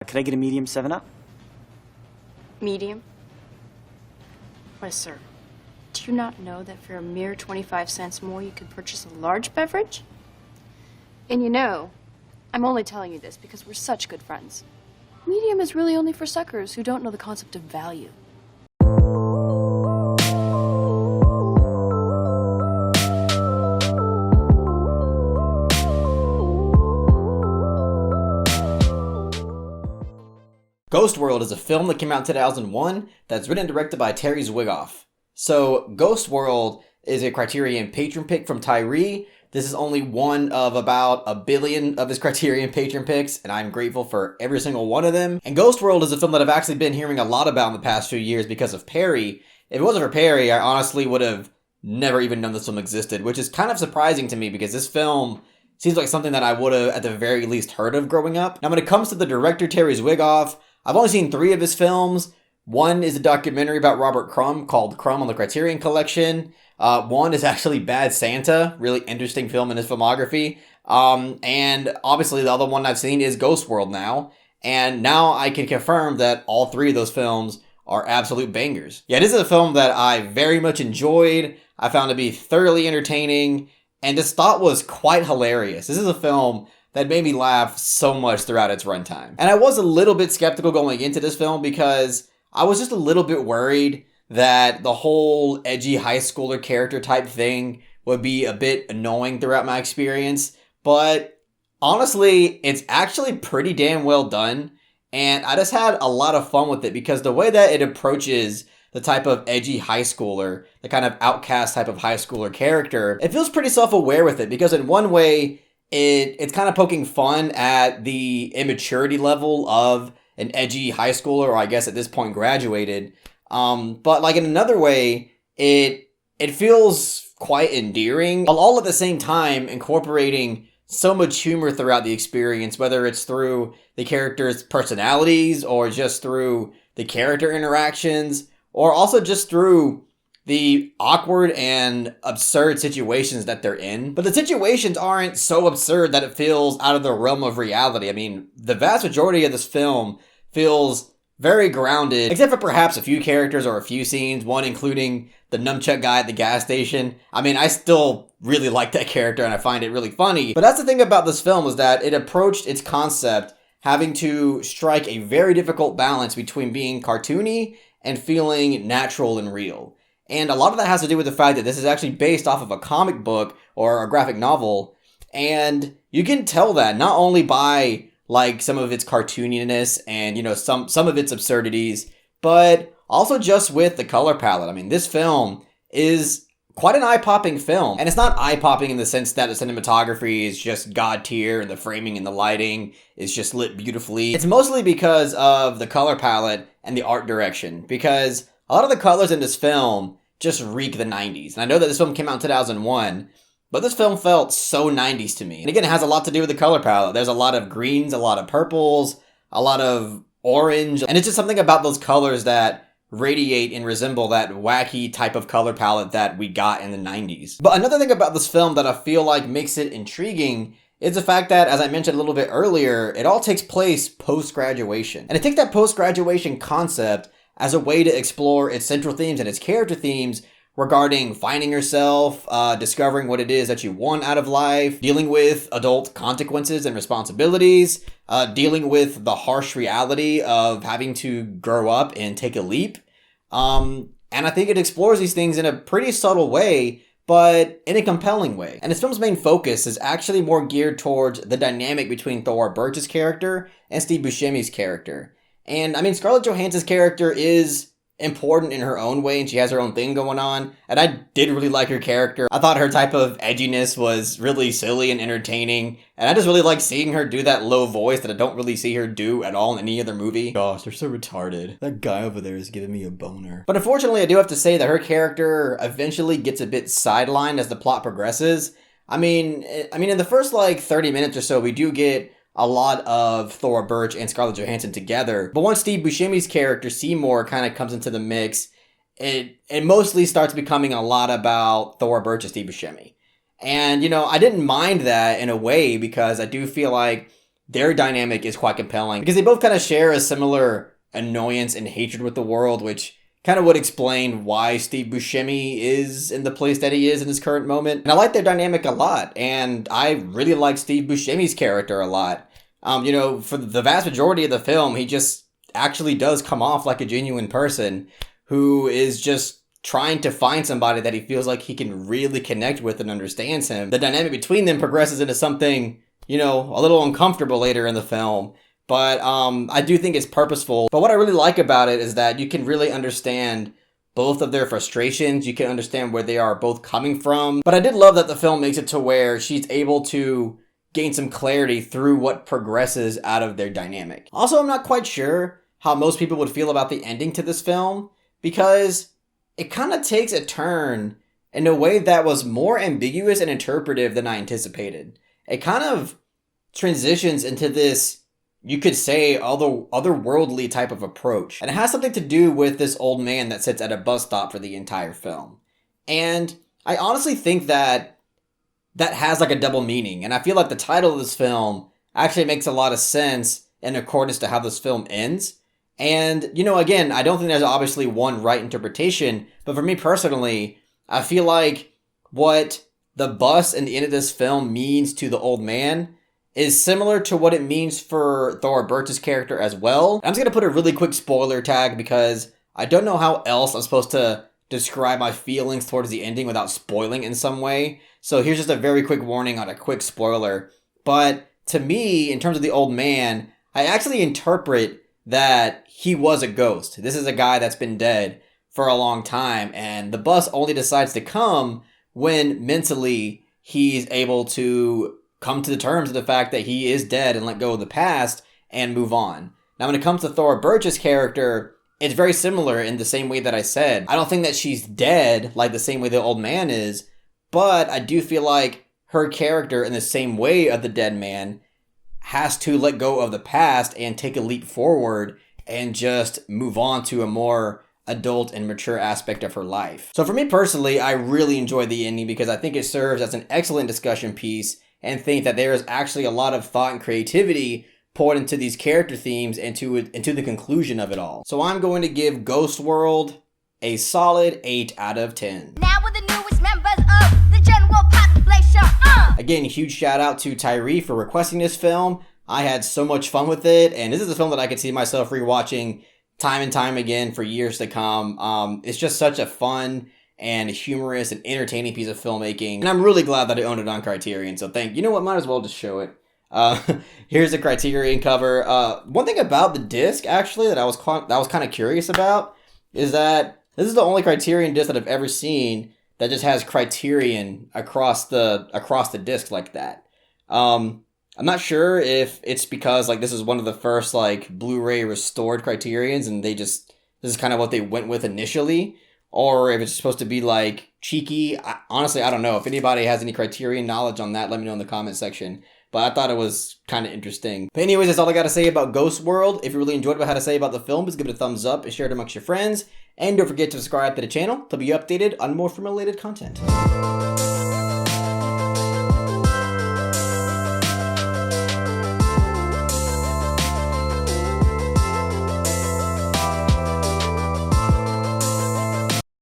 Could I get a medium 7-Up? Medium? Why, sir, do you not know that for a mere 25 cents more you could purchase a large beverage? And you know, I'm only telling you this because we're such good friends. Medium is really only for suckers who don't know the concept of value. Ghost World is a film that came out in 2001 that's written and directed by Tyree. So Ghost World is a Criterion patron pick from Tyree. This is only one of about 1 billion of his Criterion patron picks, and I'm grateful for every single one of them. And Ghost World is a film that I've actually been hearing a lot about in the past few years because of Perry. If it wasn't for Perry, I honestly would have never even known this film existed, which is kind of surprising to me because this film seems like something that I would have at the very least heard of growing up. Now when it comes to the director, Tyree, I've only seen 3 of his films. One is a documentary about Robert Crumb called Crumb on the Criterion Collection. One is actually Bad Santa, really interesting film in his filmography. And obviously the other one I've seen is Ghost World now. And now I can confirm that all 3 of those films are absolute bangers. Yeah, this is a film that I very much enjoyed. I found to be thoroughly entertaining and just thought was quite hilarious. This is a film that made me laugh so much throughout its runtime. And I was a little bit skeptical going into this film because I was just a little bit worried that the whole edgy high schooler character type thing would be a bit annoying throughout my experience. But honestly, it's actually pretty damn well done. And I just had a lot of fun with it because the way that it approaches the type of edgy high schooler, the kind of outcast type of high schooler character, it feels pretty self-aware with it because in one way, it's kind of poking fun at the immaturity level of an edgy high schooler, or I guess at this point graduated. But like in another way, it feels quite endearing, while all at the same time incorporating so much humor throughout the experience, whether it's through the characters' personalities or just through the character interactions, or also just through the awkward and absurd situations that they're in. But the situations aren't so absurd that it feels out of the realm of reality. I mean, the vast majority of this film feels very grounded, except for perhaps a few characters or a few scenes, one including the nunchuck guy at the gas station. I mean, I still really like that character and I find it really funny. But that's the thing about this film is that it approached its concept having to strike a very difficult balance between being cartoony and feeling natural and real. And a lot of that has to do with the fact that this is actually based off of a comic book or a graphic novel. And you can tell that not only by like some of its cartooniness and, you know, some of its absurdities, but also just with the color palette. I mean, this film is quite an eye-popping film. And it's not eye-popping in the sense that the cinematography is just god tier and the framing and the lighting is just lit beautifully. It's mostly because of the color palette and the art direction, because a lot of the colors in this film just reek the 90s. And I know that this film came out in 2001, but this film felt so 90s to me. And again, it has a lot to do with the color palette. There's a lot of greens, a lot of purples, a lot of orange. And it's just something about those colors that radiate and resemble that wacky type of color palette that we got in the 90s. But another thing about this film that I feel like makes it intriguing is the fact that, as I mentioned a little bit earlier, it all takes place post-graduation. And it takes that post-graduation concept as a way to explore its central themes and its character themes regarding finding yourself, discovering what it is that you want out of life, dealing with adult consequences and responsibilities, dealing with the harsh reality of having to grow up and take a leap. And I think it explores these things in a pretty subtle way, but in a compelling way. And this film's main focus is actually more geared towards the dynamic between Thora Birch's character and Steve Buscemi's character. And I mean, Scarlett Johansson's character is important in her own way and she has her own thing going on. And I did really like her character. I thought her type of edginess was really silly and entertaining. And I just really like seeing her do that low voice that I don't really see her do at all in any other movie. Gosh, they're so retarded. That guy over there is giving me a boner. But unfortunately, I do have to say that her character eventually gets a bit sidelined as the plot progresses. I mean, in the first like 30 minutes or so, we do get a lot of Thora Birch and Scarlett Johansson together. But once Steve Buscemi's character, Seymour, kind of comes into the mix, it mostly starts becoming a lot about Thora Birch and Steve Buscemi. And, you know, I didn't mind that in a way because I do feel like their dynamic is quite compelling because they both kind of share a similar annoyance and hatred with the world, which kind of would explain why Steve Buscemi is in the place that he is in his current moment. And I like their dynamic a lot, and I really like Steve Buscemi's character a lot. For the vast majority of the film, he just actually does come off like a genuine person who is just trying to find somebody that he feels like he can really connect with and understands him. The dynamic between them progresses into something, a little uncomfortable later in the film. But I do think it's purposeful. But what I really like about it is that you can really understand both of their frustrations. You can understand where they are both coming from. But I did love that the film makes it to where she's able to gain some clarity through what progresses out of their dynamic. Also, I'm not quite sure how most people would feel about the ending to this film, because it kind of takes a turn in a way that was more ambiguous and interpretive than I anticipated. It kind of transitions into this, you could say, otherworldly type of approach. And it has something to do with this old man that sits at a bus stop for the entire film. And I honestly think that has like a double meaning. And I feel like the title of this film actually makes a lot of sense in accordance to how this film ends. And, again, I don't think there's obviously one right interpretation, but for me personally, I feel like what the bus and the end of this film means to the old man is similar to what it means for Thora Birch's character as well. I'm just going to put a really quick spoiler tag because I don't know how else I'm supposed to describe my feelings towards the ending without spoiling in some way. So here's just a very quick warning on a quick spoiler. But to me, in terms of the old man, I actually interpret that he was a ghost. This is a guy that's been dead for a long time, and the bus only decides to come when mentally he's able to come to the terms of the fact that he is dead and let go of the past and move on. Now, when it comes to Thora Birch's character, it's very similar in the same way that I said. I don't think that she's dead like the same way the old man is, but I do feel like her character, in the same way of the dead man, has to let go of the past and take a leap forward and just move on to a more adult and mature aspect of her life. So for me personally, I really enjoyed the ending because I think it serves as an excellent discussion piece and think that there is actually a lot of thought and creativity poured into these character themes and into the conclusion of it all. So I'm going to give Ghost World a solid 8 out of 10. Now we're the newest members of the general population. Again, huge shout out to Tyree for requesting this film. I had so much fun with it, and this is a film that I could see myself rewatching time and time again for years to come. It's just such a fun and humorous and entertaining piece of filmmaking, and I'm really glad that I owned it on Criterion. So might as well just show it. Here's the Criterion cover. One thing about the disc actually that I was kind of curious about is that this is the only Criterion disc that I've ever seen that just has Criterion across the disc like that. I'm not sure if it's because this is one of the first Blu-ray restored Criterions and this is kind of what they went with initially, or if it's supposed to be cheeky. Honestly, I don't know. If anybody has any Criterion knowledge on that, let me know in the comment section. But I thought it was kind of interesting. But anyways, that's all I got to say about Ghost World. If you really enjoyed what I had to say about the film, please give it a thumbs up and share it amongst your friends. And don't forget to subscribe to the channel to be updated on more film-related content.